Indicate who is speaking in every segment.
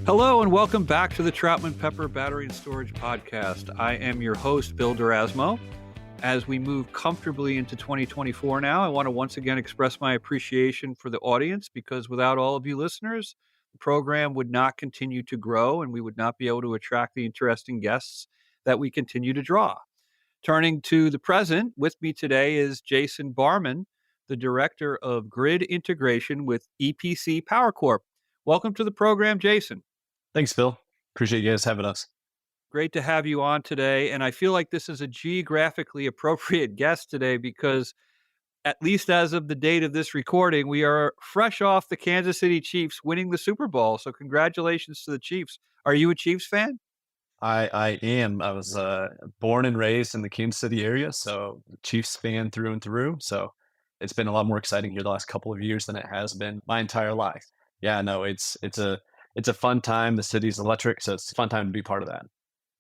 Speaker 1: Hello and welcome back to the Troutman Pepper Battery and Storage Podcast. I am your host, Bill Derasmo. As we move comfortably into 2024 now, I want to once again express my appreciation for the audience because without all of you listeners, the program would not continue to grow and we would not be able to attract the interesting guests that we continue to draw. Turning to the present, with me today is Jason Barmann, the Director of Grid Integration with EPC Power Corp. Welcome to the program, Jason.
Speaker 2: Thanks, Bill. Appreciate you guys having us.
Speaker 1: Great to have you on today. And I feel like this is a geographically appropriate guest today because, at least as of the date of this recording, we are fresh off the Kansas City Chiefs winning the Super Bowl. So, congratulations to the Chiefs. Are you a Chiefs fan?
Speaker 2: I am. I was born and raised in the Kansas City area, so Chiefs fan through and through. So it's been a lot more exciting here the last couple of years than it has been my entire life. Yeah, no, it's a fun time. The city's electric, so it's a fun time to be part of that.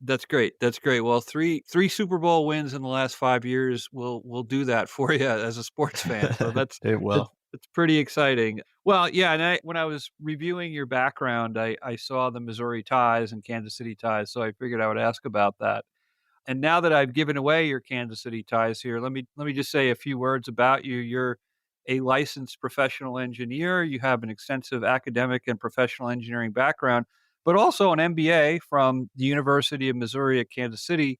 Speaker 1: That's great. That's great. Well, three Super Bowl wins in the last 5 years will do that for you as a sports fan. So that's
Speaker 2: It will.
Speaker 1: it's pretty exciting. Well, yeah, and when I was reviewing your background, I saw the Missouri ties and Kansas City ties, so I figured I would ask about that. And now that I've given away your Kansas City ties here, let me just say a few words about you. You're a licensed professional engineer. You have an extensive academic and professional engineering background, but also an MBA from the University of Missouri at Kansas City.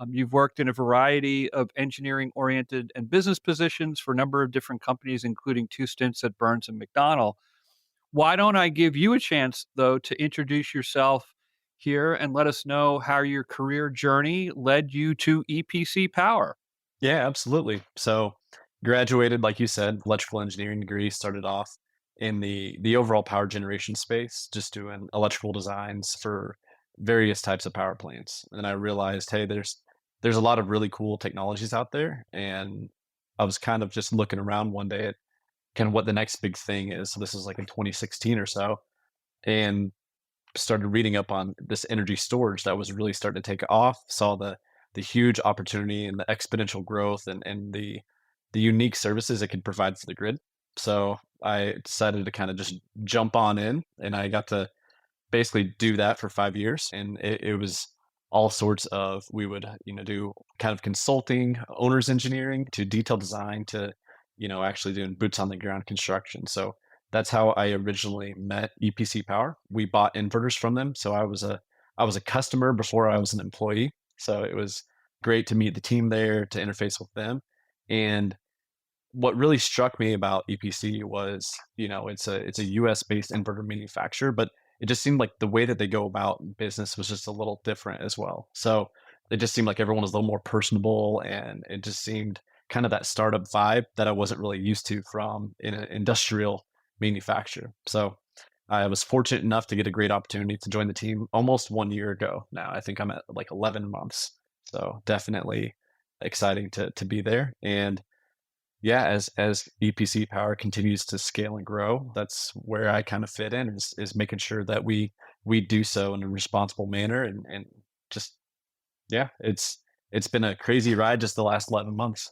Speaker 1: You've worked in a variety of engineering-oriented and business positions for a number of different companies, including 2 stints at Burns and McDonnell. Why don't I give you a chance, though, to introduce yourself here and let us know how your career journey led you to EPC Power?
Speaker 2: Yeah, absolutely. So graduated, like you said, electrical engineering degree, started off in the overall power generation space, just doing electrical designs for various types of power plants. And I realized, hey, there's a lot of really cool technologies out there. And I was kind of just looking around one day at kind of what the next big thing is. So this is like in 2016 or so, and started reading up on this energy storage that was really starting to take off. Saw the huge opportunity and the exponential growth and the unique services it could provide for the grid. So I decided to kind of just jump on in, and I got to basically do that for 5 years. And it was all sorts of, we would, do kind of consulting, owner's engineering to detail design to, actually doing boots on the ground construction. So that's how I originally met EPC Power. We bought inverters from them. So I was a customer before I was an employee. So it was great to meet the team there, to interface with them. And what really struck me about EPC was, it's a US based inverter manufacturer, but it just seemed like the way that they go about business was just a little different as well. So it just seemed like everyone was a little more personable, and it just seemed kind of that startup vibe that I wasn't really used to from an industrial manufacturer. So I was fortunate enough to get a great opportunity to join the team almost 1 year ago now. I think I'm at like 11 months. So definitely exciting to be there. And yeah, as EPC Power continues to scale and grow, that's where I kind of fit in, is making sure that we do so in a responsible manner, and just yeah, it's been a crazy ride just the last 11 months.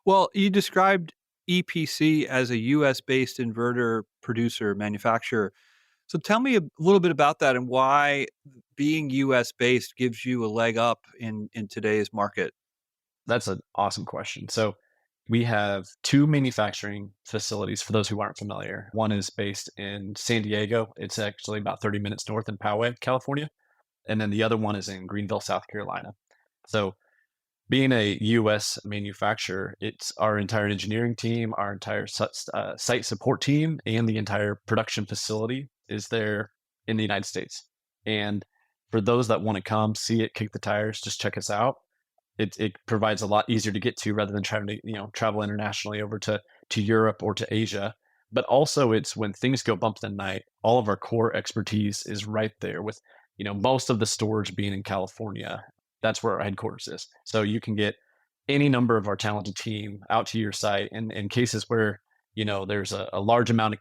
Speaker 1: Well, you described EPC as a US based inverter producer, manufacturer. So tell me a little bit about that and why being US based gives you a leg up in today's market.
Speaker 2: That's an awesome question. So we have two manufacturing facilities for those who aren't familiar. One is based in San Diego. It's actually about 30 minutes north in Poway, California. And then the other one is in Greenville, South Carolina. So being a US manufacturer, it's our entire engineering team, our entire site support team, and the entire production facility is there in the United States. And for those that want to come see it, kick the tires, just check us out. It provides a lot easier to get to rather than trying to travel internationally over to Europe or to Asia. But also, it's when things go bump in the night, all of our core expertise is right there with most of the storage being in California. That's where our headquarters is. So you can get any number of our talented team out to your site. And in cases where there's a large amount of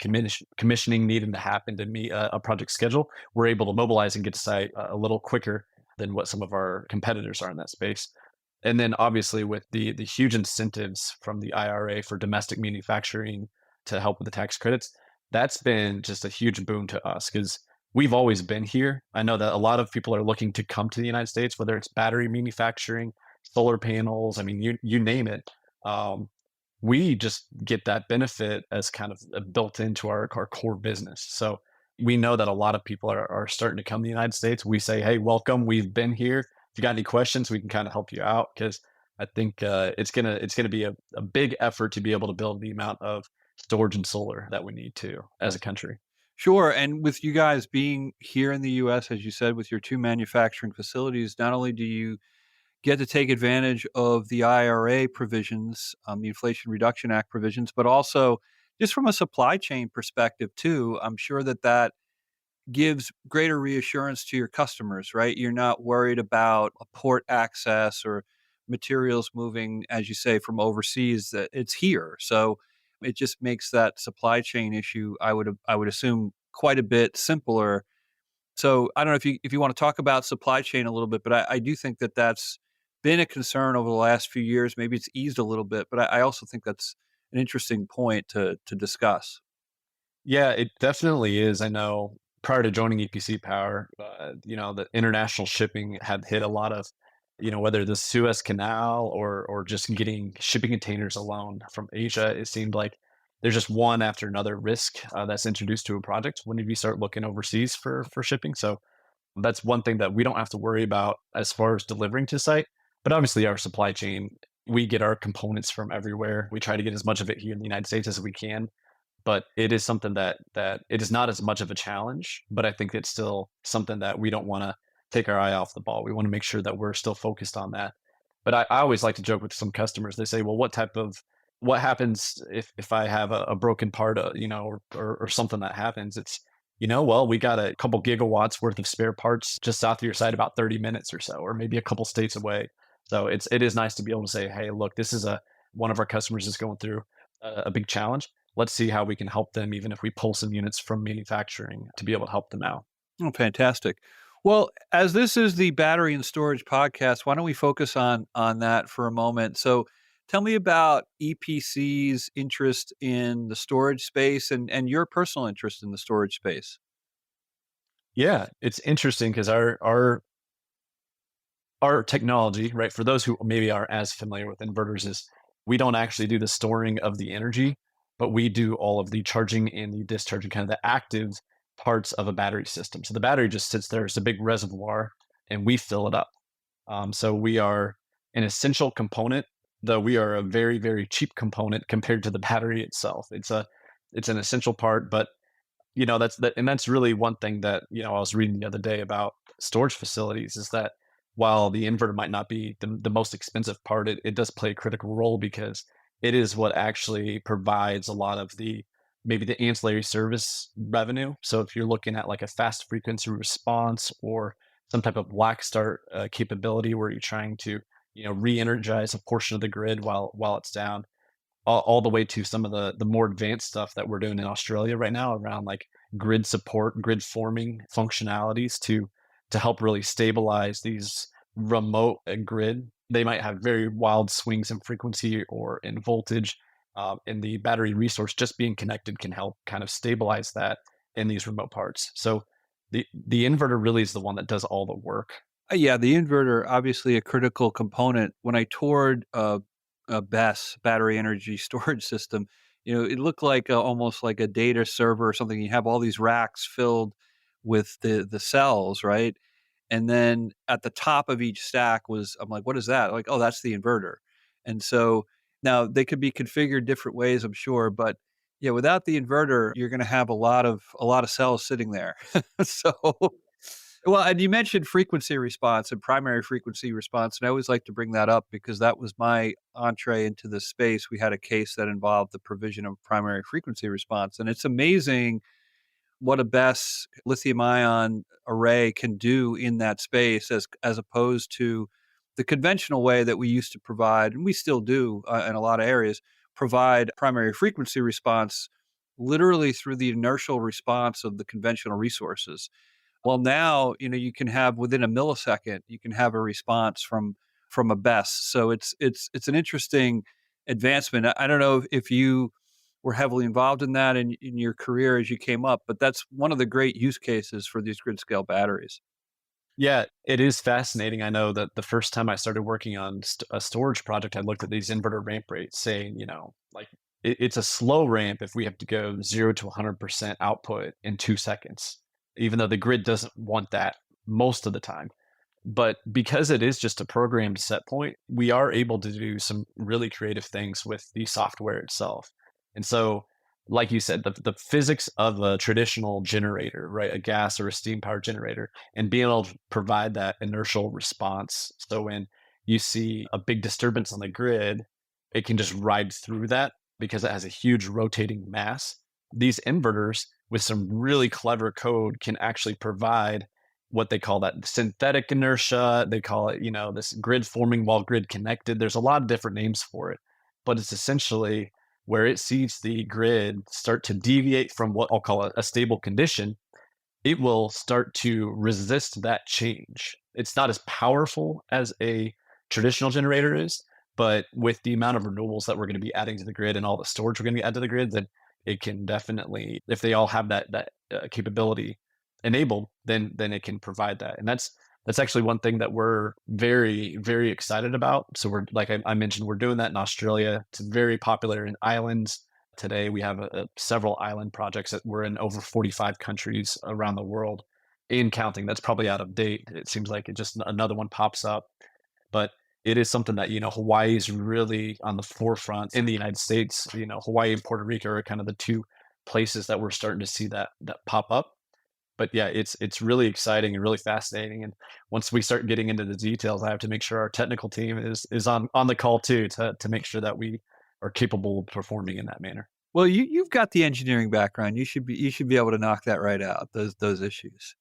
Speaker 2: commissioning needing to happen to meet a project schedule, we're able to mobilize and get to site a little quicker than what some of our competitors are in that space. And then obviously with the huge incentives from the IRA for domestic manufacturing to help with the tax credits, that's been just a huge boon to us because we've always been here. I know that a lot of people are looking to come to the United States, whether it's battery manufacturing, solar panels, I mean, you name it. Um, we just get that benefit as kind of built into our core business. So we know that a lot of people are starting to come to the United States. We say, hey, welcome. We've been here. If you got any questions, we can kind of help you out because I think it's gonna be a big effort to be able to build the amount of storage and solar that we need to as a country.
Speaker 1: Sure, and with you guys being here in the US, as you said, with your 2 manufacturing facilities, not only do you get to take advantage of the IRA provisions, the Inflation Reduction Act provisions, but also just from a supply chain perspective too, I'm sure that that gives greater reassurance to your customers, right? You're not worried about a port access or materials moving, as you say, from overseas. That it's here, so it just makes that supply chain issue, I would assume, quite a bit simpler. So I don't know if you want to talk about supply chain a little bit, but I do think that that's been a concern over the last few years. Maybe it's eased a little bit, but I also think that's an interesting point to discuss.
Speaker 2: Yeah, it definitely is. I know prior to joining EPC Power, the international shipping had hit a lot of, whether the Suez Canal or just getting shipping containers alone from Asia. It seemed like there's just one after another risk that's introduced to a project whenever you start looking overseas for shipping. So that's one thing that we don't have to worry about as far as delivering to site. But obviously, our supply chain, we get our components from everywhere. We try to get as much of it here in the United States as we can, but it is something that it is not as much of a challenge, but I think it's still something that we don't want to take our eye off the ball. We want to make sure that we're still focused on that. But I always like to joke with some customers. They say, well, what happens if I have a broken part, or something that happens? It's, well, we got a couple gigawatts worth of spare parts just south of your site, about 30 minutes or so, or maybe a couple states away. So it is nice to be able to say, hey, look, this is one of our customers is going through a big challenge. Let's see how we can help them, even if we pull some units from manufacturing to be able to help them out.
Speaker 1: Oh, fantastic. Well, as this is the battery and storage podcast, why don't we focus on that for a moment? So, tell me about EPC's interest in the storage space and your personal interest in the storage space.
Speaker 2: Yeah, it's interesting because our technology, right? For those who maybe aren't as familiar with inverters, is we don't actually do the storing of the energy, but we do all of the charging and the discharging, kind of the active parts of a battery system. So the battery just sits there; it's a big reservoir, and we fill it up. So we are an essential component, though we are a very, very cheap component compared to the battery itself. It's an essential part, but and that's really one thing that I was reading the other day about storage facilities is that while the inverter might not be the most expensive part, it does play a critical role because it is what actually provides a lot of the maybe the ancillary service revenue. So if you're looking at like a fast frequency response or some type of black start capability where you're trying to re-energize a portion of the grid while it's down, all the way to some of the more advanced stuff that we're doing in Australia right now around like grid support, grid forming functionalities to help really stabilize these remote grid. They might have very wild swings in frequency or in voltage. And the battery resource just being connected can help kind of stabilize that in these remote parts. So the inverter really is the one that does all the work.
Speaker 1: Yeah, the inverter, obviously a critical component. When I toured a BESS, battery energy storage system, it looked like almost like a data server or something. You have all these racks filled with the cells, right? And then at the top of each stack was, I'm like, what is that? Like, oh, that's the inverter. And so now they could be configured different ways, I'm sure, but yeah, without the inverter, you're going to have a lot of cells sitting there. So, well, and you mentioned frequency response and primary frequency response, and I always like to bring that up because that was my entree into this space. We had a case that involved the provision of primary frequency response, and it's amazing what a BESS lithium ion array can do in that space as opposed to the conventional way that we used to provide, and we still do in a lot of areas, provide primary frequency response literally through the inertial response of the conventional resources. Well, now, you can have within a millisecond, you can have a response from a BESS. So it's an interesting advancement. I don't know if you were heavily involved in that in your career as you came up, but that's one of the great use cases for these grid scale batteries.
Speaker 2: Yeah, it is fascinating. I know that the first time I started working on a storage project, I looked at these inverter ramp rates saying, like it's a slow ramp if we have to go 0 to 100% output in 2 seconds, even though the grid doesn't want that most of the time. But because it is just a programmed set point, we are able to do some really creative things with the software itself. And so, like you said, the physics of a traditional generator, right, a gas or a steam power generator, and being able to provide that inertial response. So when you see a big disturbance on the grid, it can just ride through that because it has a huge rotating mass. These inverters, with some really clever code, can actually provide what they call that synthetic inertia. They call it, this grid forming while grid connected. There's a lot of different names for it, but it's essentially where it sees the grid start to deviate from what I'll call a stable condition, it will start to resist that change. It's not as powerful as a traditional generator is, but with the amount of renewables that we're going to be adding to the grid and all the storage we're going to add to the grid, then it can definitely, if they all have that capability enabled, then it can provide that. And that's actually one thing that we're very, very excited about. So we're, like I mentioned, we're doing that in Australia. It's very popular in islands. Today, we have several island projects that we're in over 45 countries around the world in counting. That's probably out of date. It seems like it just another one pops up. But it is something that, Hawaii is really on the forefront in the United States. Hawaii and Puerto Rico are kind of the two places that we're starting to see that pop up. But yeah, it's really exciting and really fascinating. And once we start getting into the details, I have to make sure our technical team is on the call too to make sure that we are capable of performing in that manner.
Speaker 1: Well, you've got the engineering background. You should be able to knock that right out, those issues.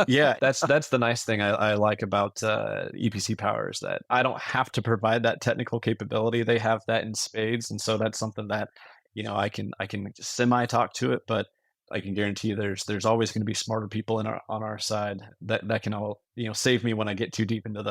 Speaker 2: Yeah, that's the nice thing I like about EPC Power is that I don't have to provide that technical capability. They have that in spades, and so that's something that I can semi talk to it, but I can guarantee you there's always going to be smarter people on our side that can all save me when I get too deep into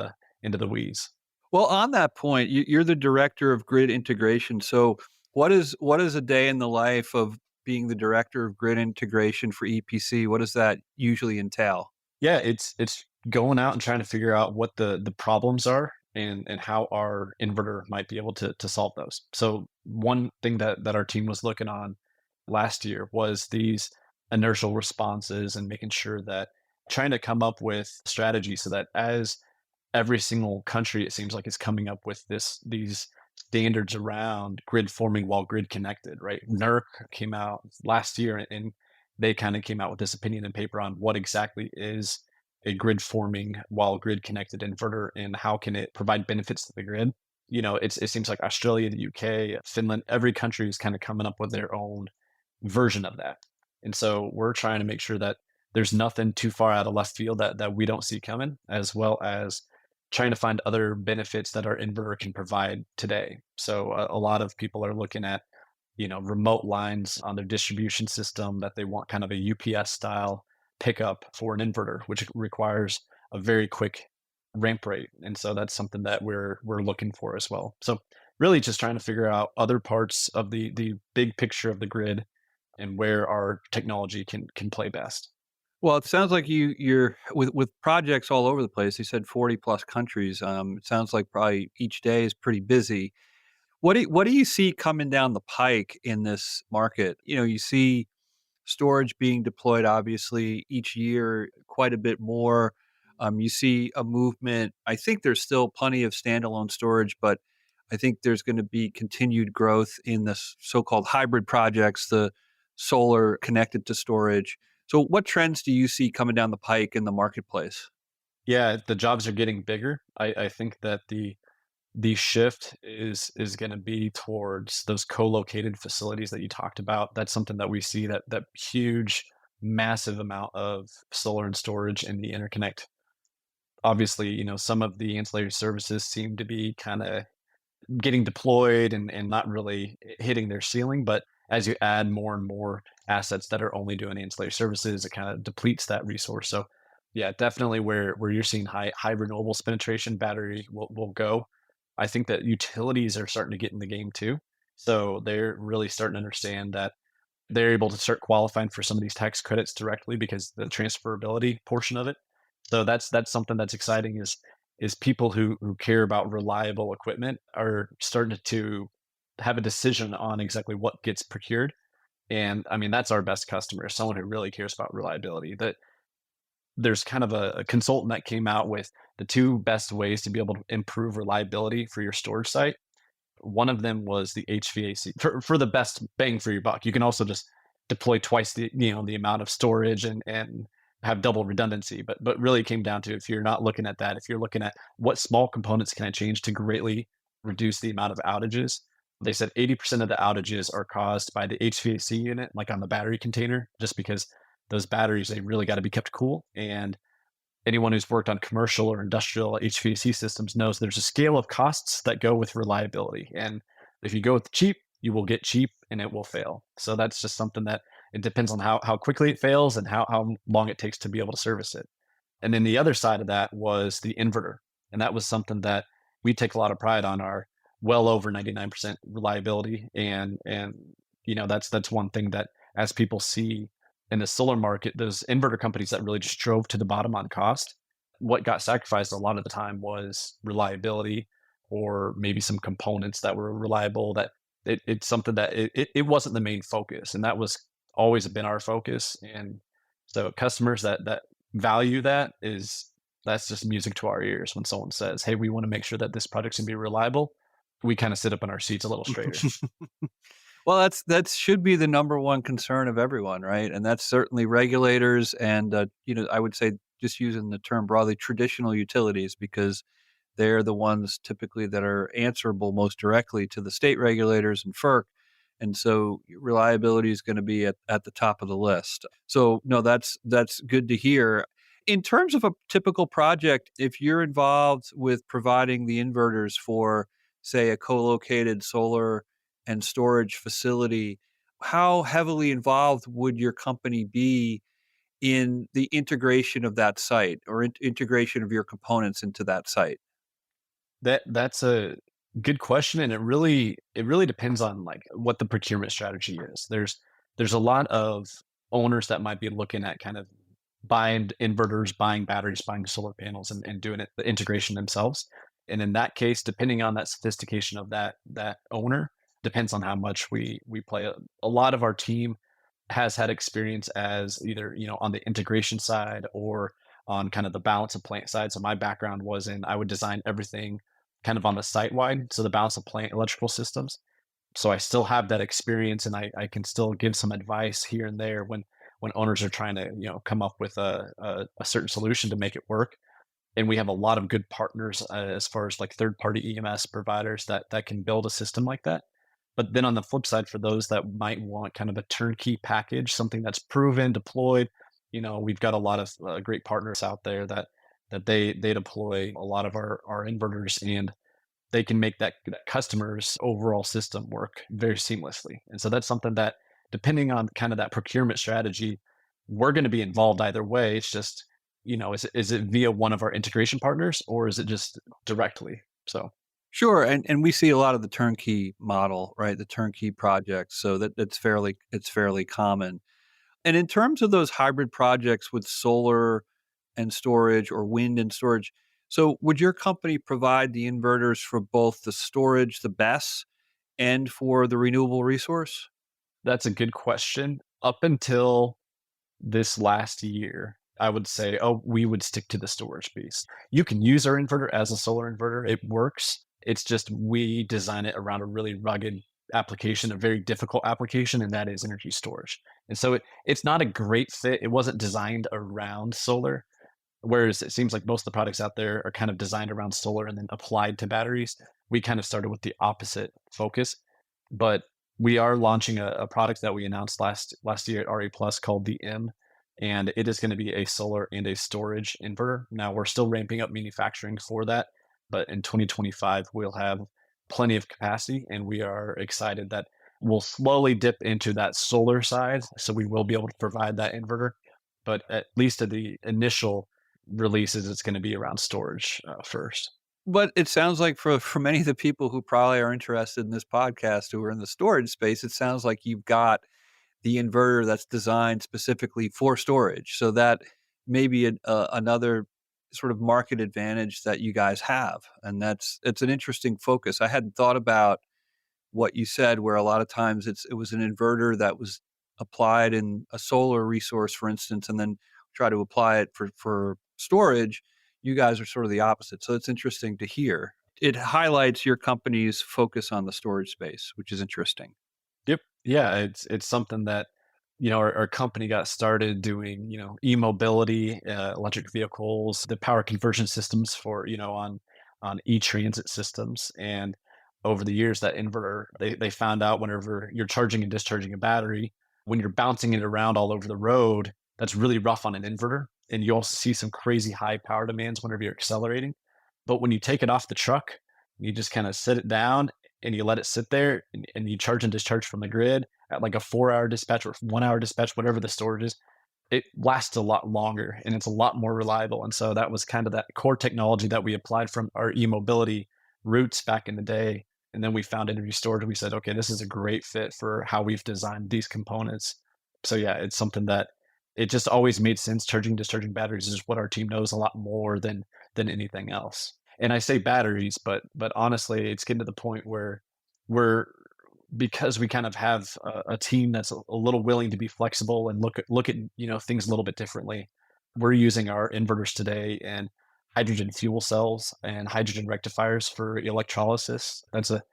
Speaker 2: the weeds.
Speaker 1: Well, on that point, you're the director of grid integration. So, what is a day in the life of being the director of grid integration for EPC? What does that usually entail?
Speaker 2: Yeah, it's going out and trying to figure out what the problems are and how our inverter might be able to solve those. So one thing that our team was looking on last year was these inertial responses and making sure that trying to come up with strategies so that as every single country it seems like is coming up with these standards around grid forming while grid connected, right? NERC came out last year and they kind of came out with this opinion and paper on what exactly is a grid forming while grid connected inverter and how can it provide benefits to the grid. It seems like Australia, the UK, Finland, every country is kind of coming up with their own version of that. And so we're trying to make sure that there's nothing too far out of left field that we don't see coming, as well as trying to find other benefits that our inverter can provide today. So a lot of people are looking at, remote lines on their distribution system that they want kind of a UPS style pickup for an inverter, which requires a very quick ramp rate. And so that's something that we're looking for as well. So really just trying to figure out other parts of the big picture of the grid and where our technology can play best.
Speaker 1: Well, it sounds like you're with projects all over the place. You said 40 plus countries. It sounds like probably each day is pretty busy. What do you see coming down the pike in this market? You see storage being deployed obviously each year quite a bit more. You see a movement. I think there's still plenty of standalone storage, but I think there's going to be continued growth in the so-called hybrid projects, the solar connected to storage. So, what trends do you see coming down the pike in the marketplace?
Speaker 2: Yeah, the jobs are getting bigger. I think that the shift is going to be towards those co-located facilities that you talked about. That's something that we see that huge, massive amount of solar and storage in the interconnect. Obviously, some of the ancillary services seem to be kind of getting deployed and not really hitting their ceiling. But as you add more and more assets that are only doing ancillary services, it kind of depletes that resource. So yeah, definitely where you're seeing high renewables penetration, battery will go. I think that utilities are starting to get in the game too. So they're really starting to understand that they're able to start qualifying for some of these tax credits directly because the transferability portion of it. So that's something that's exciting is people who care about reliable equipment are starting to have a decision on exactly what gets procured. And I mean, that's our best customer, someone who really cares about reliability. That there's kind of a consultant that came out with the two best ways to be able to improve reliability for your storage site. One of them was the HVAC for the best bang for your buck. You can also just deploy twice the amount of storage and have double redundancy. But really it came down to, if you're not looking at that, if you're looking at what small components can I change to greatly reduce the amount of outages, they said 80% of the outages are caused by the HVAC unit, like on the battery container, just because those batteries, they really got to be kept cool. And anyone who's worked on commercial or industrial HVAC systems knows there's a scale of costs that go with reliability. And if you go with cheap, you will get cheap and it will fail. So that's just something that it depends on how quickly it fails and how long it takes to be able to service it. And then the other side of that was the inverter. And that was something that we take a lot of pride on, our well over 99% reliability. And that's one thing that, as people see in the solar market, those inverter companies that really just drove to the bottom on cost, what got sacrificed a lot of the time was reliability, or maybe some components that were reliable, that it's something that it wasn't the main focus. And that was always been our focus. And so customers that value that, that's just music to our ears. When someone says, hey, we want to make sure that this project's going to be reliable, we kind of sit up in our seats a little straighter.
Speaker 1: Well, that should be the number one concern of everyone, right? And that's certainly regulators and, I would say, just using the term broadly, traditional utilities, because they're the ones typically that are answerable most directly to the state regulators and FERC. And so reliability is going to be at the top of the list. So no, that's good to hear. In terms of a typical project, if you're involved with providing the inverters for, say, a co-located solar and storage facility, how heavily involved would your company be in the integration of that site, or integration of your components into that site?
Speaker 2: That's a good question, and it really depends on like what the procurement strategy is. There's a lot of owners that might be looking at kind of buying inverters, buying batteries, buying solar panels, and doing it the integration themselves. And in that case, depending on that sophistication of that owner, depends on how much we play. A lot of our team has had experience as either on the integration side or on kind of the balance of plant side. So my background was in, I would design everything kind of on the site wide, so the balance of plant electrical systems. So I still have that experience, and I can still give some advice here and there when owners are trying to come up with a certain solution to make it work. And we have a lot of good partners, as far as like third party EMS providers that can build a system like that. But then on the flip side, for those that might want kind of a turnkey package, something that's proven, deployed, we've got a lot of great partners out there that they deploy a lot of our inverters, and they can make that customer's overall system work very seamlessly. And so that's something that, depending on kind of that procurement strategy, we're going to be involved either way. It's just, is it via one of our integration partners, or is it just directly? So
Speaker 1: Sure, and we see a lot of the turnkey model, right? The turnkey projects, so it's fairly common. And in terms of those hybrid projects with solar and storage, or wind and storage, so would your company provide the inverters for both the storage, the BESS, and for the renewable resource?
Speaker 2: that's a good question. Up until this last year, I would say, oh, we would stick to the storage piece. You can use our inverter as a solar inverter. It works. It's just we design it around a really rugged application, a very difficult application, and that is energy storage. And so it's not a great fit. It wasn't designed around solar. Whereas it seems like most of the products out there are kind of designed around solar and then applied to batteries. We kind of started with the opposite focus, but we are launching a product that we announced last year at RE Plus called the M, and it is going to be a solar and a storage inverter. Now we're still ramping up manufacturing for that, but in 2025 we'll have plenty of capacity, and we are excited that we'll slowly dip into that solar side, so we will be able to provide that inverter. But at least at the initial releases, it's going to be around storage first.
Speaker 1: But it sounds like for many of the people who probably are interested in this podcast who are in the storage space, it sounds like you've got the inverter that's designed specifically for storage. So that may be another sort of market advantage that you guys have, and it's an interesting focus. I hadn't thought about what you said, where a lot of times it was an inverter that was applied in a solar resource, for instance, and then try to apply it for storage. You guys are sort of the opposite. So it's interesting to hear. It highlights your company's focus on the storage space, which is interesting.
Speaker 2: Yep. Yeah, it's something that, our company got started doing, e-mobility, electric vehicles, the power conversion systems for, on e-transit systems. And over the years, that inverter, they found out whenever you're charging and discharging a battery, when you're bouncing it around all over the road, that's really rough on an inverter. And you also see some crazy high power demands whenever you're accelerating. But when you take it off the truck, you just kind of sit it down and you let it sit there and you charge and discharge from the grid at like a 4 hour dispatch or 1 hour dispatch, whatever the storage is, it lasts a lot longer and it's a lot more reliable. And so that was kind of that core technology that we applied from our e-mobility roots back in the day. And then we found energy storage. We said, okay, this is a great fit for how we've designed these components. So yeah, it's something that it just always made sense. Charging, discharging batteries is what our team knows a lot more than anything else. And I say batteries, but honestly, it's getting to the point where we're because we kind of have a team that's a little willing to be flexible and look at things a little bit differently. We're using our inverters today and hydrogen fuel cells and hydrogen rectifiers for electrolysis. That's a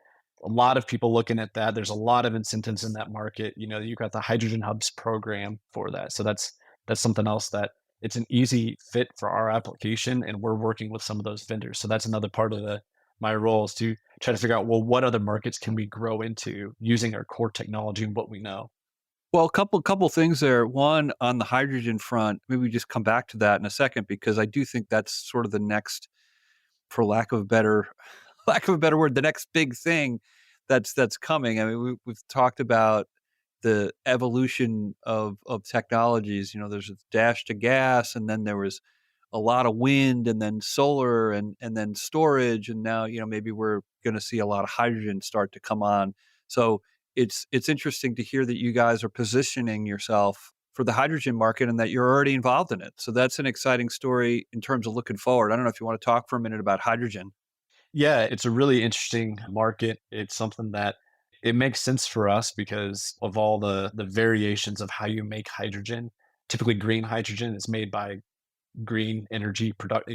Speaker 2: lot of people looking at that. There's a lot of incentives in that market. You've got the Hydrogen Hubs program for that. So that's something else that it's an easy fit for our application, and we're working with some of those vendors. So that's another part of my role is to try to figure out, well, what other markets can we grow into using our core technology and what we know.
Speaker 1: Well, a couple things there. One, on the hydrogen front, maybe we just come back to that in a second because I do think that's sort of the next, for lack of a better lack of a better word, the next big thing that's coming. I mean, we've talked about the evolution of technologies. There's a dash to gas, and then there was a lot of wind, and then solar, and then storage, and now maybe we're going to see a lot of hydrogen start to come on. So it's interesting to hear that you guys are positioning yourself for the hydrogen market and that you're already involved in it. So that's an exciting story in terms of looking forward. I don't know if you want to talk for a minute about hydrogen.
Speaker 2: Yeah, it's a really interesting market. It's something that it makes sense for us because of all the variations of how you make hydrogen. Typically, green hydrogen is made by green energy product,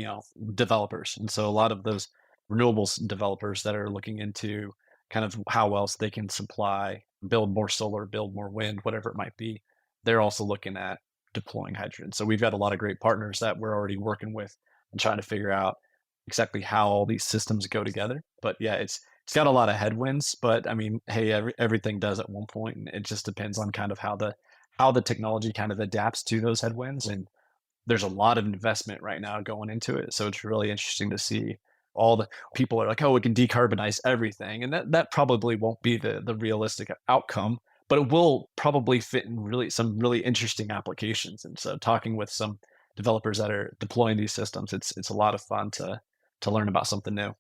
Speaker 2: developers. And so a lot of those renewables developers that are looking into kind of how else they can supply, build more solar, build more wind, whatever it might be, they're also looking at deploying hydrogen. So we've got a lot of great partners that we're already working with and trying to figure out exactly how all these systems go together. But yeah, it's got a lot of headwinds, but I mean, hey, everything does at one point, and it just depends on kind of how the technology kind of adapts to those headwinds. And there's a lot of investment right now going into it. So it's really interesting to see all the people are like, oh, we can decarbonize everything. And that probably won't be the realistic outcome, but it will probably fit in really some really interesting applications. And so talking with some developers that are deploying these systems, it's a lot of fun to learn about something new.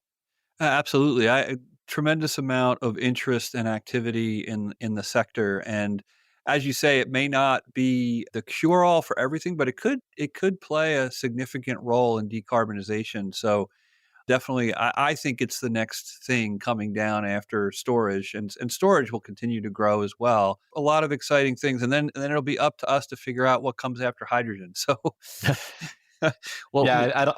Speaker 1: Absolutely. Tremendous amount of interest and activity in the sector, and as you say, it may not be the cure all for everything, but it could play a significant role in decarbonization. So definitely, I think it's the next thing coming down after storage, and storage will continue to grow as well. A lot of exciting things, and then it'll be up to us to figure out what comes after hydrogen. So, well,
Speaker 2: Yeah,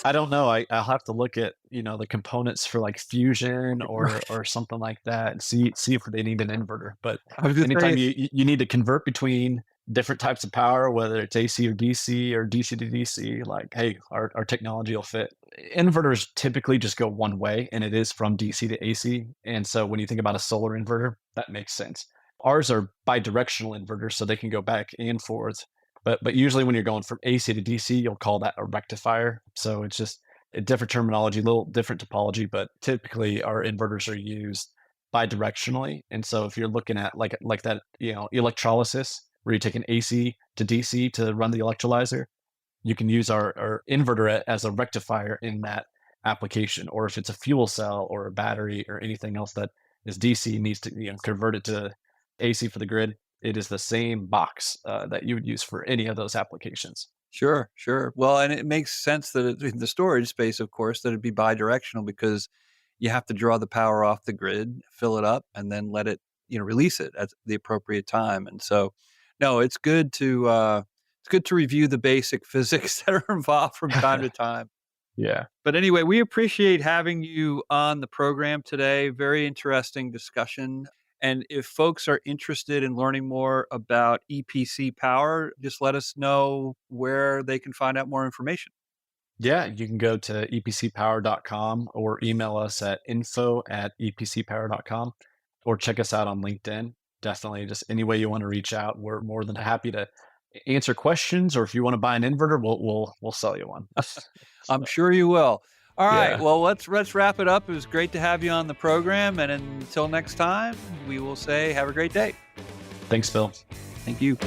Speaker 2: I don't know. I'll have to look at, the components for like fusion or something like that and see if they need an inverter. But
Speaker 1: I was just
Speaker 2: anytime
Speaker 1: saying,
Speaker 2: you need to convert between different types of power, whether it's AC or DC or DC to DC, like, hey, our technology will fit. Inverters typically just go one way, and it is from DC to AC. And so when you think about a solar inverter, that makes sense. Ours are bidirectional inverters, so they can go back and forth. But usually when you're going from AC to DC, you'll call that a rectifier. So it's just a different terminology, a little different topology, but typically our inverters are used bidirectionally. And so if you're looking at like that, electrolysis, where you take an AC to DC to run the electrolyzer, you can use our inverter as a rectifier in that application, or if it's a fuel cell or a battery or anything else that is DC needs to convert it to AC for the grid, it is the same box that you would use for any of those applications.
Speaker 1: Sure, sure. Well, and it makes sense that in the storage space, of course, that it'd be bidirectional because you have to draw the power off the grid, fill it up, and then let it, release it at the appropriate time. And so, no, it's good to review the basic physics that are involved from time to time.
Speaker 2: Yeah.
Speaker 1: But anyway, we appreciate having you on the program today. Very interesting discussion. And if folks are interested in learning more about EPC Power, just let us know where they can find out more information.
Speaker 2: Yeah, you can go to epcpower.com or email us at info@epcpower.com or check us out on LinkedIn. Definitely, just any way you want to reach out, we're more than happy to answer questions. Or if you want to buy an inverter, we'll sell you one.
Speaker 1: I'm
Speaker 2: So,
Speaker 1: sure you will. All right.
Speaker 2: yeah.
Speaker 1: Well, let's wrap it up. It was great to have you on the program. And until next time, we will say have a great day.
Speaker 2: Thanks, Bill.
Speaker 1: Thank you.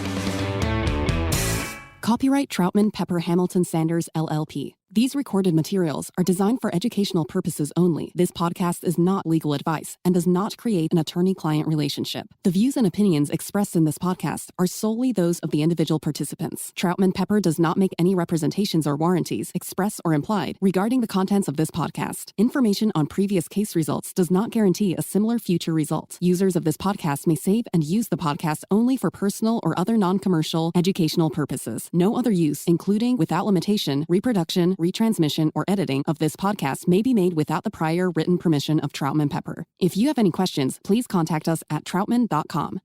Speaker 3: Copyright Troutman Pepper Hamilton Sanders LLP. These recorded materials are designed for educational purposes only. This podcast is not legal advice and does not create an attorney-client relationship. The views and opinions expressed in this podcast are solely those of the individual participants. Troutman Pepper does not make any representations or warranties, express or implied, regarding the contents of this podcast. Information on previous case results does not guarantee a similar future result. Users of this podcast may save and use the podcast only for personal or other non-commercial educational purposes. No other use, including, without limitation, reproduction, retransmission, or editing of this podcast may be made without the prior written permission of Troutman Pepper. If you have any questions, please contact us at troutman.com.